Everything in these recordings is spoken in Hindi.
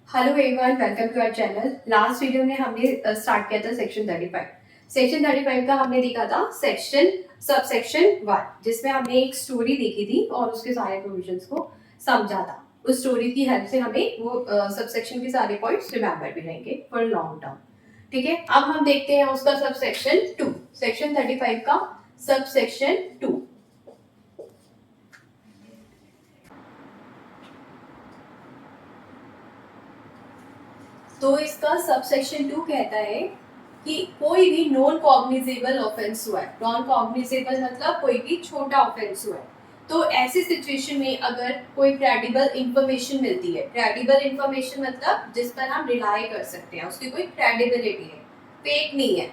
Hello everyone, welcome to our channel. Last video में हमने स्टार्ट किया था सेक्शन 35। सेक्शन 35 का हमने देखा था सब सेक्शन 1, जिसमें हमने एक स्टोरी देखी थी और उसके सारे प्रोविजंस को समझा था। उस स्टोरी की हेल्प से हमें वो सब सेक्शन के सारे पॉइंट्स रिमेम्बर भी रहेंगे फॉर लॉन्ग टर्म। ठीक है, अब हम देखते हैं उसका सब सेक्शन 2, सेक्शन 35 का सब सेक्शन 2। तो इसका सबसेक्शन 2 कहता है कि कोई भी नॉन कॉग्निजेबल ऑफेंस हुआ है। नॉन कॉग्निजेबल मतलब कोई भी छोटा ऑफेंस हुआ है, तो ऐसी सिचुएशन में अगर कोई क्रेडिबल इंफॉर्मेशन मिलती है, क्रेडिबल इंफॉर्मेशन मतलब जिस पर हम रिलाई कर सकते हैं, उसकी कोई क्रेडिबिलिटी है, फेक नहीं है,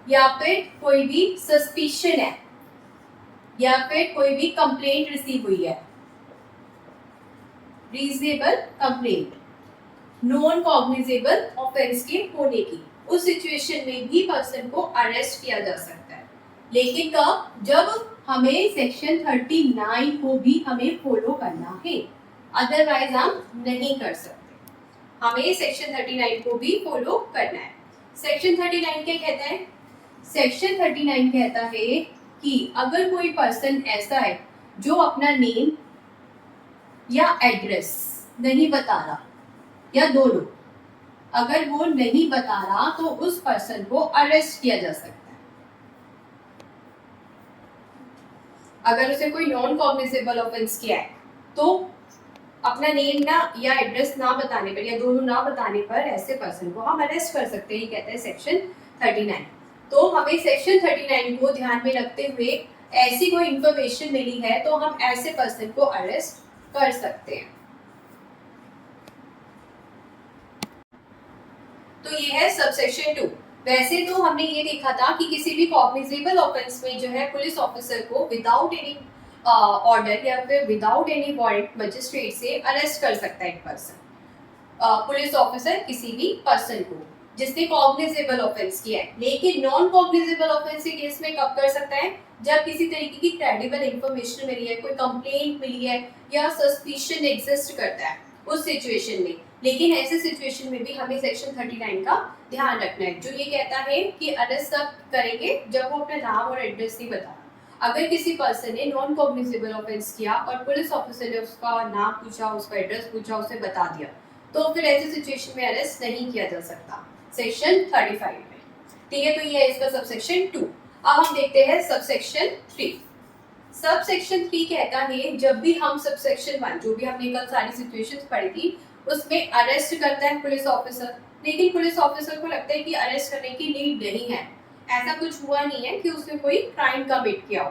या फिर कोई भी सस्पिशन है, या फिर कोई भी कंप्लेंट रिसीव हुई है, reasonable complaint, non cognizable offence के होने की, उस सिचुएशन में भी पर्सन को अरेस्ट किया जा सकता है। लेकिन कब? जब हमें सेक्शन 39 को भी हमें फॉलो करना है, अदरवाइज हम नहीं कर सकते। हमें सेक्शन 39 को भी फॉलो करना है। सेक्शन 39 क्या कहता है? सेक्शन 39 कहता है कि अगर कोई पर्सन ऐसा है जो अपना नेम या एड्रेस नहीं बता रहा, या दोनों, अगर वो नहीं बता रहा तो उस पर्सन को अरेस्ट किया जा सकता है। अगर उसे कोई नॉन कॉग्निजेबल ऑफेंस किया है तो अपना नेम ना या एड्रेस ना बताने पर, या दोनों ना बताने पर, ऐसे पर्सन को हम अरेस्ट कर सकते हैं। ये कहता है सेक्शन 39। तो हमें सेक्शन 39 को ध्यान में रखते हुए ऐसी कोई इंफॉर्मेशन मिली है तो हम ऐसे पर्सन को अरेस्ट कर सकते हैं। तो ये है सबसेक्शन 2। वैसे तो हमने ये देखा था कि किसी भी कॉग्निजेबल ऑफेंस में जो है पुलिस ऑफिसर को विदाउट एनी ऑर्डर या फिर विदाउट एनी वारंट मजिस्ट्रेट से अरेस्ट कर सकता है एक पर्सन, पुलिस ऑफिसर किसी भी पर्सन को जिसने कॉग्निजेबल ऑफेंस किया है। लेकिन नॉन कॉग्निजेबल ऑफेंस के केस में कब कर सकता है? जब किसी तरीके की क्रेडिबल इंफॉर्मेशन मिली है, कोई कंप्लेंट मिली है, या सस्पिशन एग्जिस्ट करता है उस सिचुएशन में। लेकिन ऐसे सिचुएशन में भी हमें सेक्शन 39 का ध्यान रखना है, जो ये कहता है कि अरेस्ट तब करेंगे जब वो अपना नाम और एड्रेस नहीं बता। अगर किसी पर्सन ने नॉन कॉग्निजेबल ऑफेंस किया और पुलिस ऑफिसर ने उसका नाम पूछा, उसका एड्रेस पूछा, उसे बता दिया, तो फिर ऐसी सिचुएशन में अरेस्ट नहीं किया जा सकता सेक्शन 35 में। ठीक है, तो ये है इसका सबसेक्शन 2। अब हम देखते हैं सबसेक्शन 3। सबसेक्शन 3 कहता है जब भी हम सबसेक्शन 1, जो भी हमने कल सारी सिचुएशंस पढ़ी थी, उसमें अरेस्ट करता है पुलिस ऑफिसर, लेकिन पुलिस ऑफिसर को लगता है कि अरेस्ट करने की नीड नहीं है, ऐसा कुछ हुआ नहीं है कि उसने कोई क्राइम कमिट किया हो,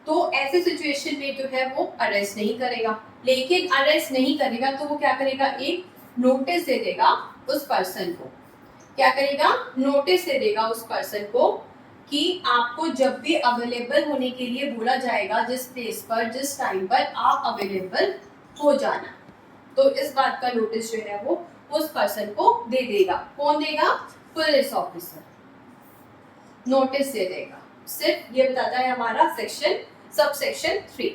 तो ऐसे सिचुएशन में जो है वो अरेस्ट नहीं करेगा। लेकिन अरेस्ट नहीं करेगा तो वो क्या करेगा? एक नोटिस दे देगा उस पर्सन को। क्या करेगा? नोटिस दे देगा उस पर्सन को कि आपको जब भी अवेलेबल होने के लिए बोला जाएगा, जिस प्लेस पर, जिस टाइम पर, आप अवेलेबल हो जाना। तो इस बात का नोटिस जो है वो उस पर्सन को दे देगा। कौन देगा? पुलिस ऑफिसर नोटिस दे देगा। सिर्फ ये बताता है हमारा सबसेक्शन 3।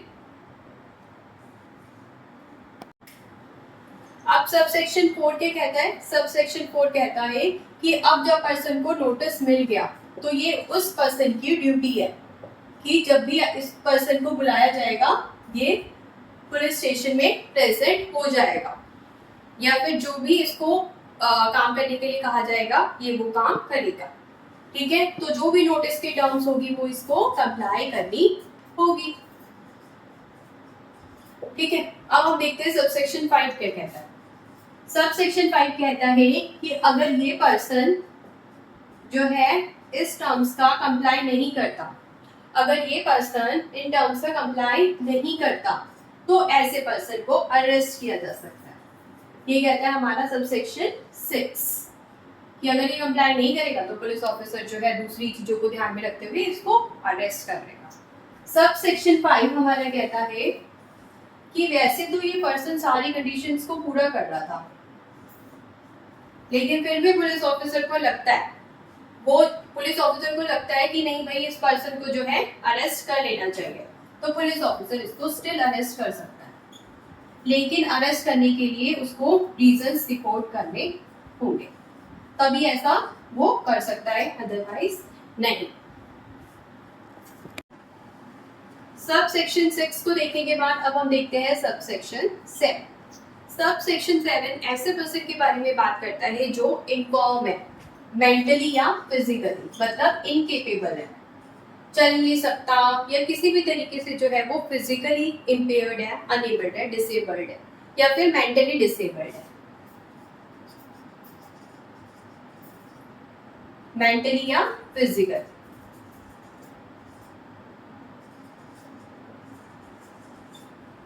अब सबसेक्शन 4 क्या कहता है? सबसेक्शन 4 कहता है कि अब जब पर्सन को नोटिस मिल गया तो ये उस पर्सन की ड्यूटी है कि जब भी इस पर्सन को बुलाया जाएगा, ये पुलिस स्टेशन में प्रेजेंट हो जाएगा, या फिर जो भी इसको काम करने के लिए कहा जाएगा ये वो काम करेगा। ठीक है, तो जो भी नोटिस की टर्म्स होगी वो इसको कंप्लाई करनी होगी। ठीक है, अब हम देखते हैं सबसेक्शन 5 क्या कहता है। सबसेक्शन 5 कहता है कि अगर ये पर्सन जो है इस टर्म्स का कंप्लाई नहीं करता, अगर ये पर्सन इन टर्म्स का कंप्लाई नहीं करता तो ऐसे पर्सन को अरेस्ट किया जा सकता है। ये कहता है हमारा सबसेक्शन 6 कि अगर ये कंप्लाई नहीं करेगा तो पुलिस ऑफिसर जो है दूसरी चीजों को ध्यान में रखते हुए इसको अरेस्ट कर लेगा। सबसेक्शन 5 हमारा कहता है कि वैसे तो ये पर्सन सारी कंडीशंस को पूरा कर रहा था, लेकिन फिर भी पुलिस ऑफिसर को लगता है, कि नहीं भाई, इस पर्सन को जो है अरेस्ट कर लेना चाहिए, तो पुलिस ऑफिसर इसको स्टिल अरेस्ट कर सकता है। लेकिन अरेस्ट करने के लिए उसको रीजंस रिपोर्ट करने होंगे, तभी ऐसा वो कर सकता है, अदरवाइज नहीं। सब सेक्शन 6 को देखने के बाद अब हम देखते हैं सब सेक्शन 7। सब सेक्शन 7 ऐसे पर्सन के बारे में बात करता है जो इनफॉर्म है, मेंटली या फिजिकली, मतलब इनकेपेबल है, चल नहीं सकता या किसी भी तरीके से जो है वो फिजिकली इम्पेयर्ड है, अनेबल्ड है, डिसेबल्ड है या फिर मेंटली डिसेबल्ड है, मेंटली या फिजिकल।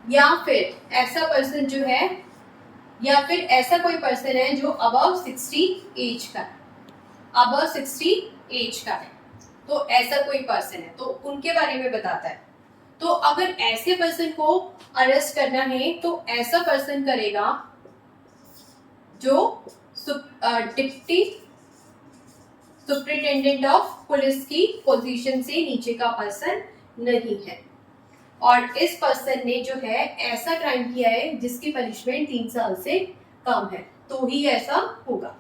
या फिर ऐसा पर्सन जो है, या फिर ऐसा कोई पर्सन है जो अबव 60 एज का है, अबव 60 एज का है, तो ऐसा कोई पर्सन है तो उनके बारे में बताता है। तो अगर ऐसे पर्सन को अरेस्ट करना है तो ऐसा पर्सन करेगा जो डिप्टी सुपरिटेंडेंट ऑफ पुलिस की पोजीशन से नीचे का पर्सन नहीं है, और इस पर्सन ने जो है ऐसा क्राइम किया है जिसकी पनिशमेंट 3 साल से कम है, तो ही ऐसा होगा।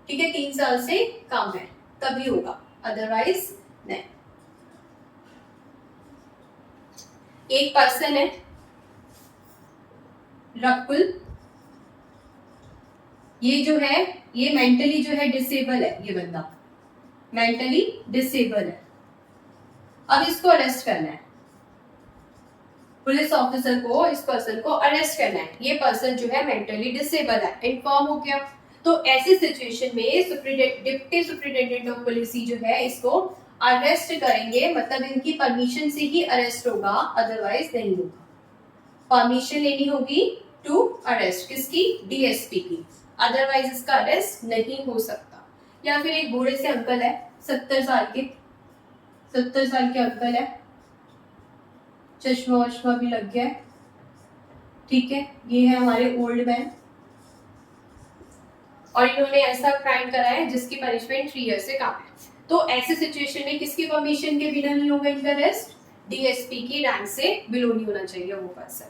ठीक है, 3 साल से कम है तभी होगा, अदरवाइज नहीं। एक पर्सन है रकुल, ये जो है ये मेंटली जो है डिसेबल है, ये बंदा मेंटली डिसेबल है। अब इसको अरेस्ट करना है, पुलिस ऑफिसर को इस पर्सन को अरेस्ट करना है। ये पर्सन जो है मेंटली डिसेबल है, इन्फॉर्म हो गया। तो ऐसी सिचुएशन में डिप्टी सुपरिटेंडेंट ऑफ पुलिस जो है इसको अरेस्ट करेंगे, मतलब इनकी परमिशन से ही अरेस्ट होगा, अदरवाइज नहीं होगा। परमिशन लेनी होगी टू अरेस्ट, किसकी? डीएसपी की, अदरवाइज इसका अरेस्ट नहीं हो सकता। या फिर एक बूढ़े से अंकल है, 70 साल के अंकल है, चश्मा वश्मा भी लग गया है, ठीक है, ये है हमारे ओल्ड मैन, और इन्होंने ऐसा क्राइम करा है जिसकी पनिशमेंट 3 ईयर से कम है। तो ऐसे सिचुएशन में किसकी परमिशन के बिना नहीं होगा इनका अरेस्ट? डीएसपी की रैंक से बिलो नहीं होना चाहिए वो पर्सन,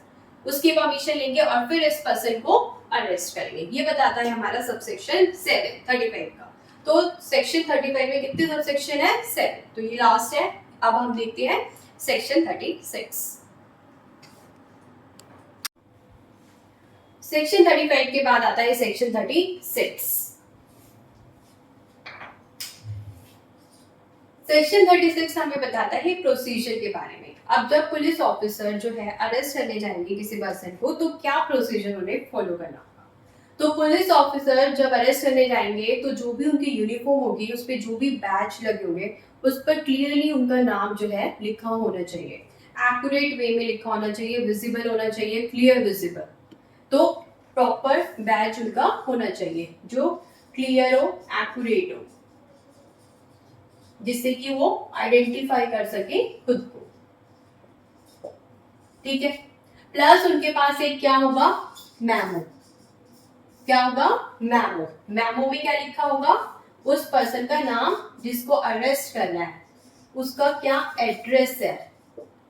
उसकी परमिशन लेंगे और फिर इस पर्सन को अरेस्ट करेंगे। ये बताता है हमारा सबसेक्शन 7 35 का। तो सेक्शन 35 में कितने सबसेक्शन है? 7, तो ये लास्ट है। अब हम देखते हैं सेक्शन 36। सेक्शन 35 के बाद आता है सेक्शन 36। सेक्शन 36 हमें बताता है प्रोसीजर के बारे में। अब जब पुलिस ऑफिसर जो है अरेस्ट करने जाएंगे किसी पर्सन को, तो क्या प्रोसीजर उन्हें फॉलो करना होगा। तो पुलिस ऑफिसर जब अरेस्ट करने जाएंगे तो जो भी उनकी यूनिफॉर्म होगी, उस पर जो भी बैच लगे होंगे, उस पर क्लियरली उनका नाम जो है लिखा होना चाहिए, एक्यूरेट वे में लिखा होना चाहिए, विजिबल होना चाहिए, क्लियर विजिबल। तो प्रॉपर बैच उनका होना चाहिए जो क्लियर हो, एक्यूरेट हो, जिससे कि वो आइडेंटिफाई कर सके खुद को। ठीक है, प्लस उनके पास एक क्या होगा? मेमो। क्या होगा? मेमो। मेमो में क्या लिखा होगा? उस पर्सन का नाम जिसको अरेस्ट करना है, उसका क्या एड्रेस है,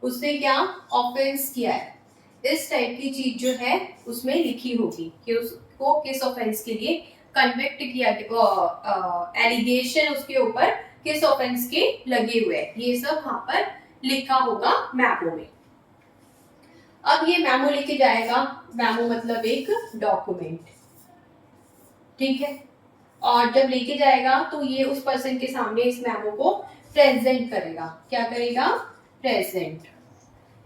उसने क्या ऑफेंस किया है, इस टाइप की चीज जो है उसमें लिखी होगी कि उसको किस ऑफेंस के लिए कन्विक्ट किया, एलिगेशन उसके ऊपर किस ऑफेंस के लगे हुए, ये सब वहां पर लिखा होगा मेमो में। अब ये मेमो लेके जाएगा, मेमो मतलब एक डॉक्यूमेंट, ठीक है, और जब लेके जाएगा तो ये उस पर्सन के सामने इस मेमो को प्रेजेंट करेगा। क्या करेगा? प्रेजेंट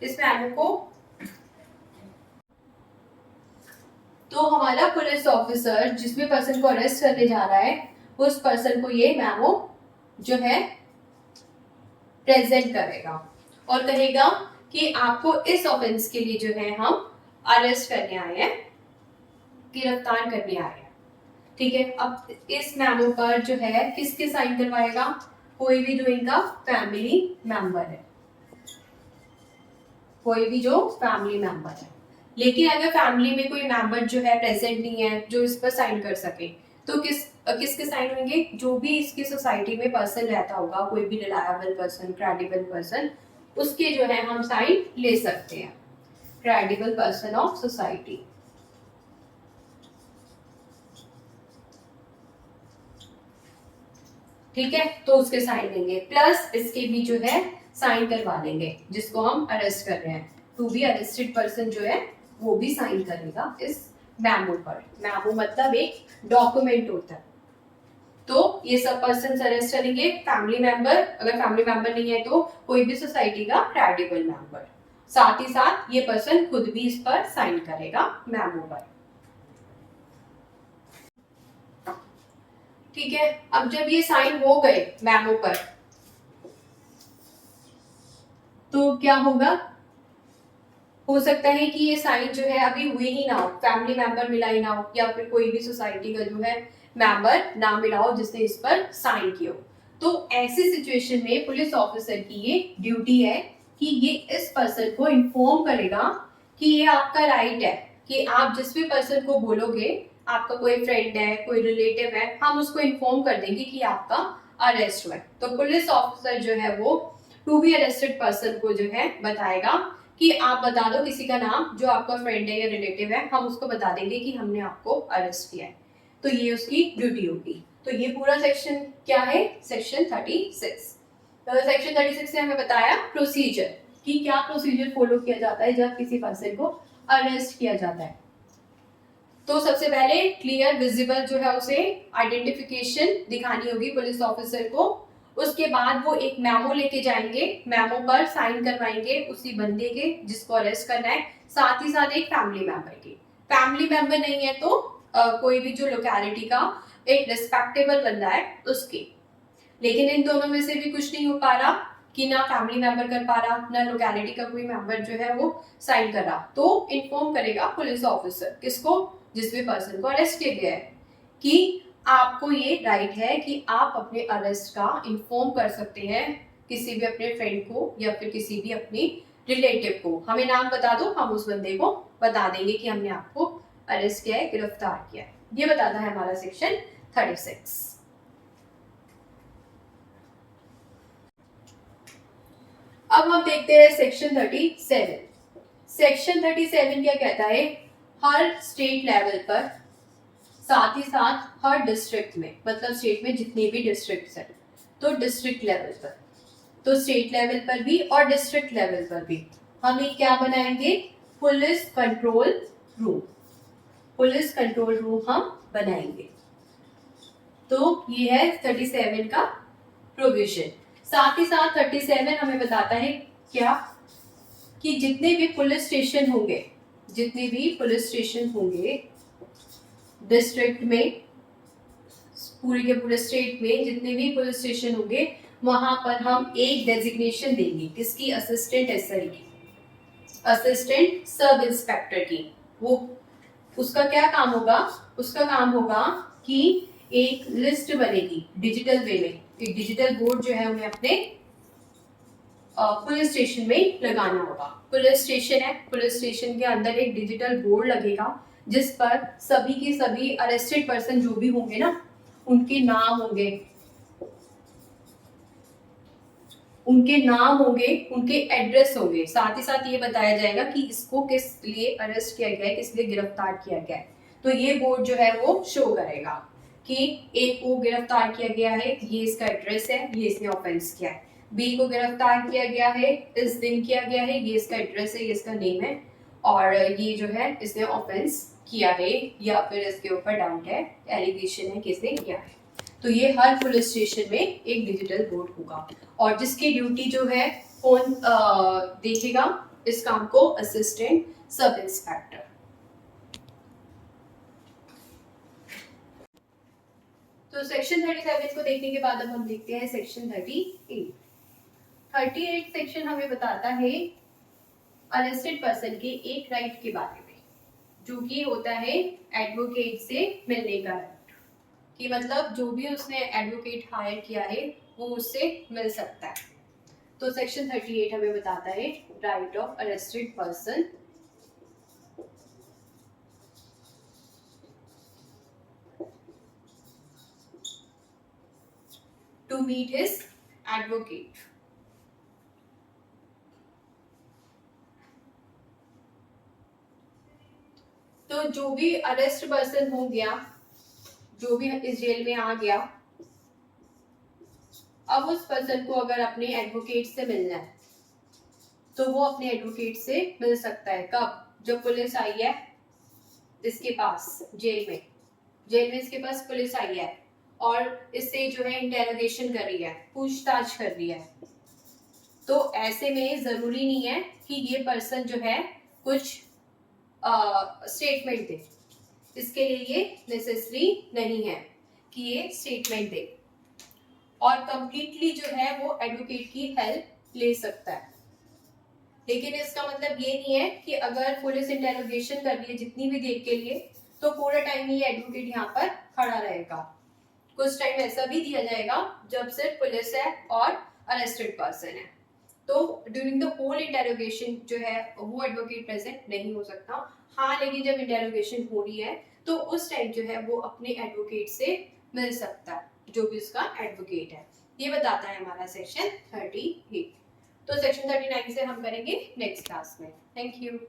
इस मेमो को। तो हमारा पुलिस ऑफिसर जिस भी पर्सन को अरेस्ट करने जा रहा है, उस पर्सन को ये मेमो जो है प्रेजेंट करेगा और कहेगा कि आपको इस ऑफेंस के लिए जो है हम अरेस्ट करने आए हैं, गिरफ्तार करने आए हैं। ठीक है, अब इस मेमो पर जो है किसके साइन करवाएगा? कोई भी जो इनका फैमिली मेंबर है, कोई भी जो फैमिली मेंबर है। लेकिन अगर फैमिली में कोई मेंबर जो है प्रेजेंट नहीं है जो इस पर साइन कर सके, तो किसके साइन होंगे? जो भी इसकी सोसाइटी में पर्सन रहता होगा, कोई भी रिलायबल पर्सन, क्रेडिबल पर्सन, उसके जो है हम साइन ले सकते हैं। credible person of society. ठीक है, तो उसके साइन लेंगे, प्लस इसके भी जो है साइन करवा लेंगे जिसको हम अरेस्ट कर रहे हैं। टू बी अरेस्टेड पर्सन जो है वो भी साइन करेगा इस मैमो पर। मैमो मतलब एक डॉक्यूमेंट होता है। तो ये सब पर्सन अरेस्ट करेंगे, फैमिली मेंबर, अगर फैमिली मेंबर नहीं है तो कोई भी सोसाइटी का क्रेडिबल मेंबर, साथ ही साथ ये पर्सन खुद भी इस पर साइन करेगा मैमो पर। ठीक है, अब जब ये साइन हो गए मैमो पर तो क्या होगा, हो सकता है कि ये साइन जो है अभी हुए ही ना हो, फैमिली मेंबर मिला ही ना हो, या फिर कोई भी सोसाइटी का जो है मेंबर ना मिला हो जिसने इस पर साइन किया हो। तो ऐसी सिचुएशन में पुलिस ऑफिसर की ये ड्यूटी है कि ये इस पर्सन को इन्फॉर्म करेगा कि ये आपका राइट है कि आप जिस भी पर्सन को बोलोगे, आपका कोई फ्रेंड है, कोई रिलेटिव है, हम उसको इन्फॉर्म कर देंगे कि आपका अरेस्ट हुआ है। तो पुलिस ऑफिसर जो है वो टू बी अरेस्टेड पर्सन को जो है बताएगा कि आप बता दो किसी का नाम जो आपका फ्रेंड है या रिलेटिव है, हम उसको बता देंगे कि हमने आपको अरेस्ट किया है। तो ये उसकी ड्यूटी होगी। तो ये पूरा सेक्शन क्या है, सेक्शन 36। तो सेक्शन 36 से हमें बताया प्रोसीजर कि क्या प्रोसीजर फॉलो किया जाता है जब किसी पर्सन को अरेस्ट किया जाता है। तो सबसे पहले क्लियर विजिबल जो है उसे आइडेंटिफिकेशन दिखानी होगी पुलिस ऑफिसर को। उसके बाद वो एक मेमो लेके जाएंगे, मेमो पर साइन करवाएंगे उसी बंदे के जिसको अरेस्ट करना है, साथ ही साथ एक फैमिली मेंबर के। फैमिली मेंबर नहीं है तो कोई भी जो लोकेलिटी का एक रिस्पेक्टेबल बंदा है उसके। लेकिन इन दोनों में से भी कुछ नहीं हो पा रहा कि ना फैमिली मेंबर कर पा रहा, ना लोकेलिटी का कोई मेंबर जो है वो साइन कर रहा, तो इन्फॉर्म करेगा पुलिस ऑफिसर किसको, जिस भी पर्सन को अरेस्ट किया गया है, कि आपको ये राइट है कि आप अपने अरेस्ट का इन्फॉर्म कर सकते हैं किसी भी अपने फ्रेंड को या फिर किसी भी अपने रिलेटिव को। हमें नाम बता दो, हम उस बंदे को बता देंगे कि हमने आपको अरेस्ट किया है, गिरफ्तार किया है। ये बताता है हमारा सेक्शन 36। अब हम देखते हैं सेक्शन 37। सेक्शन 37 क्या कहता है, हर स्टेट लेवल पर, साथ ही साथ हर डिस्ट्रिक्ट में, मतलब स्टेट में जितनी भी डिस्ट्रिक्ट है तो डिस्ट्रिक्ट लेवल पर, तो स्टेट लेवल पर भी और डिस्ट्रिक्ट लेवल पर भी हम एक क्या बनाएंगे, police control room. Police control room हम बनाएंगे। तो ये है 37 का प्रोविजन। साथ ही साथ 37 हमें बताता है क्या, कि जितने भी पुलिस स्टेशन होंगे, जितने भी पुलिस स्टेशन होंगे डिस्ट्रिक्ट में, पूरे के पूरे स्टेट में जितने भी पुलिस स्टेशन होंगे वहां पर हम एक डेजिग्नेशन देंगे किसकी, असिस्टेंट एसआई की, असिस्टेंट सब इंस्पेक्टर की। वो उसका क्या काम होगा, उसका काम होगा कि एक लिस्ट बनेगी डिजिटल वे में, एक डिजिटल बोर्ड जो है उन्हें अपने पुलिस स्टेशन में लगाना होगा। पुलिस स्टेशन है, पुलिस स्टेशन के अंदर एक डिजिटल बोर्ड लगेगा जिस पर सभी के सभी अरेस्टेड पर्सन जो भी होंगे ना, उनके नाम होंगे, उनके नाम होंगे, उनके एड्रेस होंगे, साथ ही साथ ये बताया जाएगा कि इसको किस लिए अरेस्ट किया गया है, किस लिए गिरफ्तार किया गया है। तो ये बोर्ड जो है वो शो करेगा कि ए को गिरफ्तार किया गया है, ये इसका एड्रेस है, ये इसने ऑफेंस किया है। बी को गिरफ्तार किया गया है, इस दिन किया गया है, ये इसका एड्रेस है, ये इसका नेम है, और ये जो है इसने ऑफेंस किया है या फिर इसके ऊपर डाउट है, एलिगेशन है किसने किया है। तो ये हर पुलिस स्टेशन में एक डिजिटल बोर्ड होगा, और जिसकी ड्यूटी जो है कौन देखेगा इस काम को, असिस्टेंट सब इंस्पेक्टर। तो सेक्शन 37 को देखने के बाद अब हम देखते हैं सेक्शन 38। 38 सेक्शन हमें बताता है अरेस्टेड पर्सन के एक राइट के बारे में, जो कि होता है एडवोकेट से मिलने का राइट, कि मतलब जो भी उसने एडवोकेट हायर किया है वो उससे मिल सकता है। तो सेक्शन 38 हमें बताता है right of arrested person to meet his advocate. जो भी अरेस्ट पर्सन हो गया, जो भी इस जेल में आ गया, अब उस पर्सन को अगर अपने एडवोकेट से मिलना है तो वो अपने एडवोकेट से मिल सकता है। कब? जब पुलिस आई है इसके पास जेल में इसके पास पुलिस आई है और इससे जो है इंटेरोगेशन कर रही है, पूछताछ कर रही है। तो ऐसे में जरूरी नहीं है कि ये पर्सन जो है कुछ स्टेटमेंट दे, इसके लिए ये नेसेसरी नहीं है कि ये स्टेटमेंट दे, और कंप्लीटली जो है वो एडवोकेट की हेल्प ले सकता है। लेकिन इसका मतलब ये नहीं है कि अगर पुलिस इंटेरोगेशन कर रही है जितनी भी देर के लिए, तो पूरे टाइम ही एडवोकेट यहाँ पर खड़ा रहेगा। कुछ टाइम ऐसा भी दिया जाएगा जब सिर्फ पुलिस है और अरेस्टेड पर्सन है, तो ड्यूरिंग द होल इंटेरोगेशन जो है वो एडवोकेट प्रेजेंट नहीं हो सकता। हाँ, लेकिन जब इंटेरोगेशन हो रही है तो उस टाइम जो है वो अपने एडवोकेट से मिल सकता है, जो भी उसका एडवोकेट है। ये बताता है हमारा सेक्शन 38। तो सेक्शन 39 से हम करेंगे नेक्स्ट क्लास में। Thank you.